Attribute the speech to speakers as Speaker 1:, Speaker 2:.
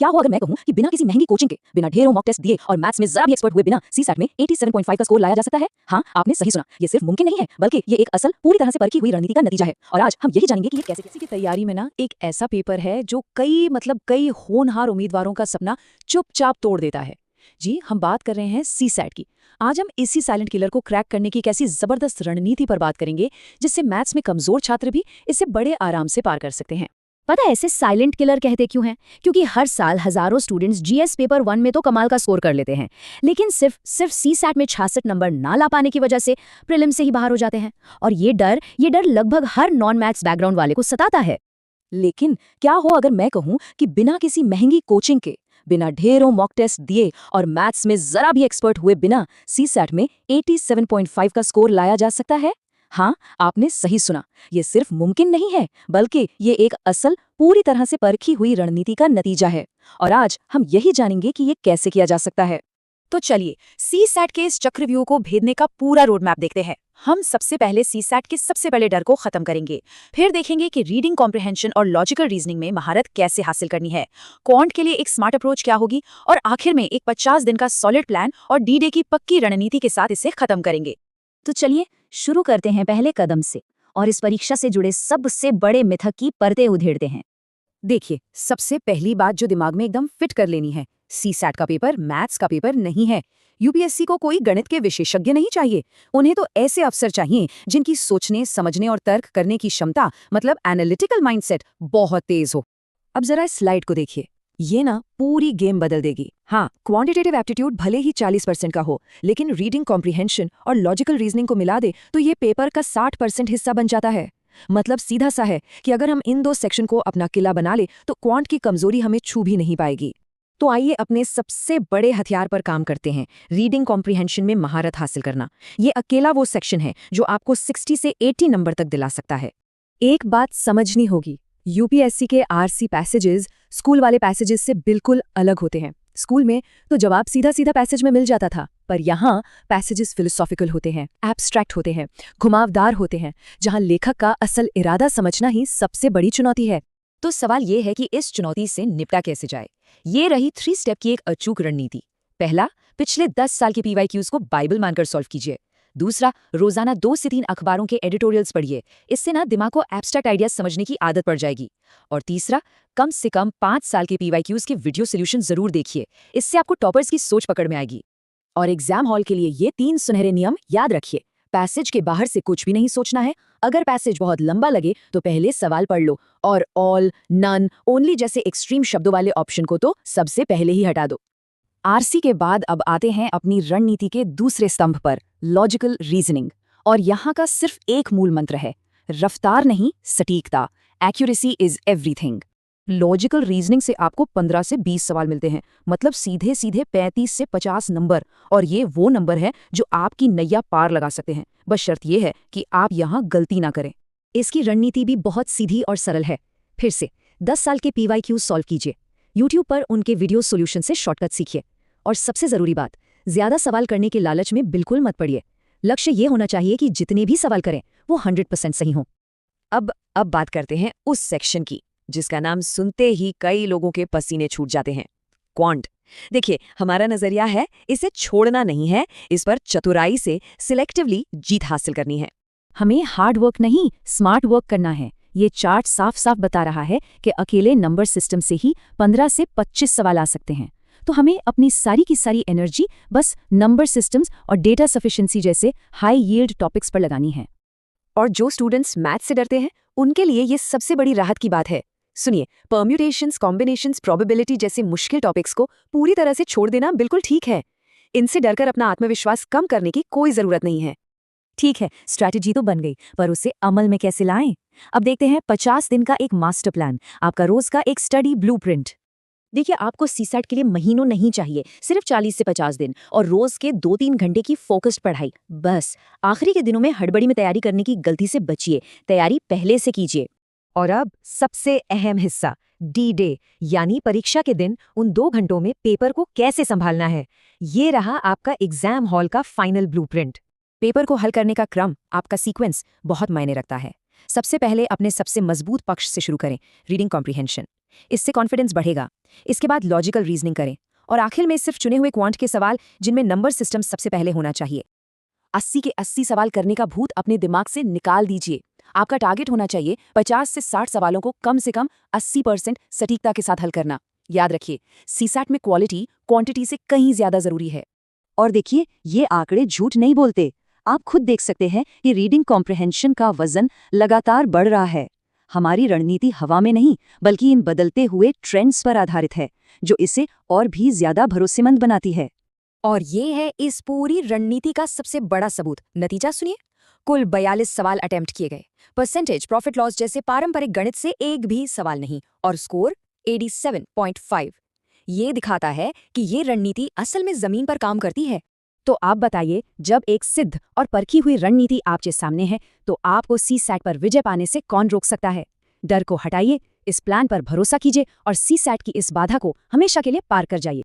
Speaker 1: क्या हो अगर मैं कहूं कि बिना किसी महंगी कोचिंग के, बिना ढेरों मॉक टेस्ट दिए और मैथ्स में जरा भी एक्सपर्ट हुए बिना सीसैट में 87.5 का स्कोर लाया जा सकता है? हाँ, आपने सही सुना। ये सिर्फ मुमकिन नहीं है, बल्कि ये एक असल पूरी तरह से परखी हुई रणनीति का नतीजा है। और आज हम यही जानेंगे कि ये कैसे
Speaker 2: की तैयारी में ना एक ऐसा पेपर है जो कई होनहार उम्मीदवारों का सपना चुपचाप तोड़ देता है। जी, हम बात कर रहे हैं सीसैट की। आज हम इसी साइलेंट किलर को क्रैक करने की एक ऐसी जबरदस्त रणनीति पर बात करेंगे जिससे मैथ्स में कमजोर छात्र भी इसे बड़े आराम से पार कर सकते हैं।
Speaker 3: पता है ऐसे साइलेंट किलर कहते क्यों हैं? क्योंकि हर साल हजारों स्टूडेंट्स जीएस पेपर 1 में तो कमाल का स्कोर कर लेते हैं, लेकिन सिर्फ सीसैट में 66 नंबर ना ला पाने की वजह से प्रीलिम से ही बाहर हो जाते हैं। और ये डर लगभग हर नॉन मैथ्स बैकग्राउंड वाले को सताता है।
Speaker 1: लेकिन क्या हो अगर मैं कहूं कि बिना किसी महंगी कोचिंग के, बिना ढेरों मॉक टेस्ट दिए और मैथ्स में जरा भी एक्सपर्ट हुए बिना सीसैट में 87.5 का स्कोर लाया जा सकता है? हाँ, आपने सही सुना। ये सिर्फ मुमकिन नहीं है, बल्कि ये एक असल पूरी तरह से परखी हुई रणनीति का नतीजा है। और आज हम यही जानेंगे कि ये कैसे किया जा सकता है।
Speaker 2: तो चलिए सीसैट के इस चक्रव्यूह को भेदने का पूरा रोड मैप देखते हैं। हम सबसे पहले सीसैट के सबसे बड़े डर को खत्म करेंगे, फिर देखेंगे कि रीडिंग कॉम्प्रिहेंशन और लॉजिकल रीजनिंग में महारत कैसे हासिल करनी है, क्वांट के लिए एक स्मार्ट अप्रोच क्या होगी, और आखिर में एक 50 दिन का सॉलिड प्लान और डी-डे की पक्की रणनीति के साथ इसे खत्म करेंगे।
Speaker 3: तो चलिए शुरू करते हैं पहले कदम से और इस परीक्षा से जुड़े सबसे बड़े मिथक की परतें उधेड़ते हैं।
Speaker 2: देखिए, सबसे पहली बात जो दिमाग में एकदम फिट कर लेनी है, सीसैट का पेपर मैथ्स का पेपर नहीं है। यूपीएससी को कोई गणित के विशेषज्ञ नहीं चाहिए। उन्हें तो ऐसे अफसर चाहिए जिनकी सोचने, समझने और तर्क करने की क्षमता, मतलब एनालिटिकल माइंडसेट, बहुत तेज हो। अब जरा इस स्लाइड को देखिए, ये ना पूरी गेम बदल देगी। हाँ, क्वांटिटेटिव एप्टीट्यूड भले ही 40% का हो, लेकिन रीडिंग कॉम्प्रिहेंशन और लॉजिकल रीजनिंग को मिला दे तो ये पेपर का 60% हिस्सा बन जाता है। मतलब सीधा सा है कि अगर हम इन दो सेक्शन को अपना किला बना ले तो क्वांट की कमजोरी हमें छू भी नहीं पाएगी। तो आइए अपने सबसे बड़े हथियार पर काम करते हैं, रीडिंग कॉम्प्रिहेंशन में महारत हासिल करना। ये अकेला वो सेक्शन है जो आपको 60 से 80 नंबर तक दिला सकता है। एक बात समझनी होगी, यूपीएससी के आरसी पैसेजेस स्कूल वाले पैसेजेस से बिल्कुल अलग होते हैं। स्कूल में तो जवाब सीधा सीधा पैसेज में मिल जाता था, पर यहाँ पैसेजेस फिलोसॉफिकल होते हैं, एब्स्ट्रैक्ट होते हैं, घुमावदार होते हैं, जहाँ लेखक का असल इरादा समझना ही सबसे बड़ी चुनौती है। तो सवाल ये है कि इस चुनौती से निपटा कैसे जाए। ये रही 3 स्टेप की एक अचूक रणनीति। पहला, पिछले 10 साल के पीवाईक्यूज को बाइबल मानकर सॉल्व कीजिए। दूसरा, रोजाना 2 से 3 अखबारों के एडिटोरियल्स पढ़िए, इससे ना दिमाग को एब्स्ट्रैक्ट आइडियाज समझने की आदत पड़ जाएगी। और तीसरा, कम से कम 5 साल के पीवाईक्यूज के वीडियो सोल्यूशन जरूर देखिए, इससे आपको टॉपर्स की सोच पकड़ में आएगी। और एग्जाम हॉल के लिए ये 3 सुनहरे नियम याद रखिए। पैसेज के बाहर से कुछ भी नहीं सोचना है। अगर पैसेज बहुत लंबा लगे तो पहले सवाल पढ़ लो, और ऑल, नन, ओनली जैसे एक्सट्रीम शब्दों वाले ऑप्शन को तो सबसे पहले ही हटा दो। आरसी के बाद अब आते हैं अपनी रणनीति के दूसरे स्तंभ पर, लॉजिकल रीजनिंग। और यहाँ का सिर्फ एक मूल मंत्र है, रफ्तार नहीं, सटीकता। Accuracy is everything. Logical reasoning से आपको 15 से 20 सवाल मिलते हैं, मतलब सीधे सीधे 35 से 50 नंबर। और ये वो नंबर है जो आपकी नैया पार लगा सकते हैं। बस शर्त यह है कि आप यहाँ गलती ना करें। इसकी रणनीति भी बहुत सीधी और सरल है। फिर से 10 साल के पीवाईक्यू सॉल्व कीजिए, यूट्यूब पर उनके वीडियो सोल्यूशन से शॉर्टकट सीखिए। और सबसे जरूरी बात, ज्यादा सवाल करने के लालच में बिल्कुल मत पड़िए। लक्ष्य ये होना चाहिए कि जितने भी सवाल करें वो 100% सही हों। अब बात करते हैं उस सेक्शन की जिसका नाम सुनते ही कई लोगों के पसीने छूट जाते हैं, क्वांट। देखिए, हमारा नजरिया है इसे छोड़ना नहीं है, इस पर चतुराई से सिलेक्टिवली जीत हासिल करनी है।
Speaker 3: हमें हार्ड वर्क नहीं, स्मार्ट वर्क करना है। ये चार्ट साफ साफ बता रहा है कि अकेले नंबर सिस्टम से ही 15 से 25 सवाल आ सकते हैं। तो हमें अपनी सारी की सारी एनर्जी बस नंबर सिस्टम्स और डेटा सफिशिएंसी जैसे हाई यील्ड टॉपिक्स पर लगानी है।
Speaker 2: और जो स्टूडेंट्स मैथ्स से डरते हैं उनके लिए ये सबसे बड़ी राहत की बात है। सुनिए, परम्यूटेशंस, कॉम्बिनेशंस, प्रोबेबिलिटी जैसे मुश्किल टॉपिक्स को पूरी तरह से छोड़ देना बिल्कुल ठीक है। इनसे डरकर अपना आत्मविश्वास कम करने की कोई जरूरत नहीं है।
Speaker 3: ठीक है, स्ट्रैटेजी तो बन गई, पर उसे अमल में कैसे लाएं? अब देखते हैं 50 दिन का एक मास्टर प्लान, आपका रोज का एक स्टडी ब्लूप्रिंट। देखिए, आपको सीसैट के लिए महीनों नहीं चाहिए, सिर्फ 40 से 50 दिन और रोज के 2-3 घंटे की फोकस्ड पढ़ाई बस। आखिरी के दिनों में हड़बड़ी में तैयारी करने की गलती से बचिए, तैयारी पहले से कीजिए।
Speaker 2: और अब सबसे अहम हिस्सा, डी-डे, यानी परीक्षा के दिन उन 2 घंटों में पेपर को कैसे संभालना है। ये रहा आपका एग्जाम हॉल का फाइनल ब्लूप्रिंट। पेपर को हल करने का क्रम, आपका सीक्वेंस बहुत मायने रखता है। सबसे पहले अपने सबसे मजबूत पक्ष से शुरू करें, रीडिंग कॉम्प्रिहेंशन। इससे कॉन्फिडेंस बढ़ेगा। इसके बाद लॉजिकल रीजनिंग करें और आखिर में सिर्फ चुने हुए क्वांट के सवाल जिनमें नंबर सिस्टम सबसे पहले होना चाहिए।
Speaker 1: 80 के 80 सवाल करने का भूत अपने दिमाग से निकाल दीजिए। आपका टारगेट होना चाहिए 50 से 60 सवालों को कम से कम 80% सटीकता के साथ हल करना। याद रखिए, सीसैट में क्वालिटी क्वांटिटी से कहीं ज्यादा जरूरी है।
Speaker 3: और देखिए, ये आंकड़े झूठ नहीं बोलते। आप खुद देख सकते हैं कि रीडिंग कॉम्प्रिहेंशन का वजन लगातार बढ़ रहा है। हमारी रणनीति हवा में नहीं, बल्कि इन बदलते हुए ट्रेंड्स पर आधारित है, जो इसे और भी ज्यादा भरोसेमंद बनाती है।
Speaker 2: और ये है इस पूरी रणनीति का सबसे बड़ा सबूत। नतीजा सुनिए, कुल 42 सवाल अटेम्प्ट किए गए, परसेंटेज, प्रॉफिट लॉस जैसे पारंपरिक गणित से एक भी सवाल नहीं, और स्कोर 87.5। ये दिखाता है कि ये रणनीति असल में जमीन पर काम करती है।
Speaker 3: तो आप बताइए, जब एक सिद्ध और परखी हुई रणनीति आपके सामने है, तो आपको सीसैट पर विजय पाने से कौन रोक सकता है? डर को हटाइए, इस प्लान पर भरोसा कीजिए और सीसैट की इस बाधा को हमेशा के लिए पार कर जाइए।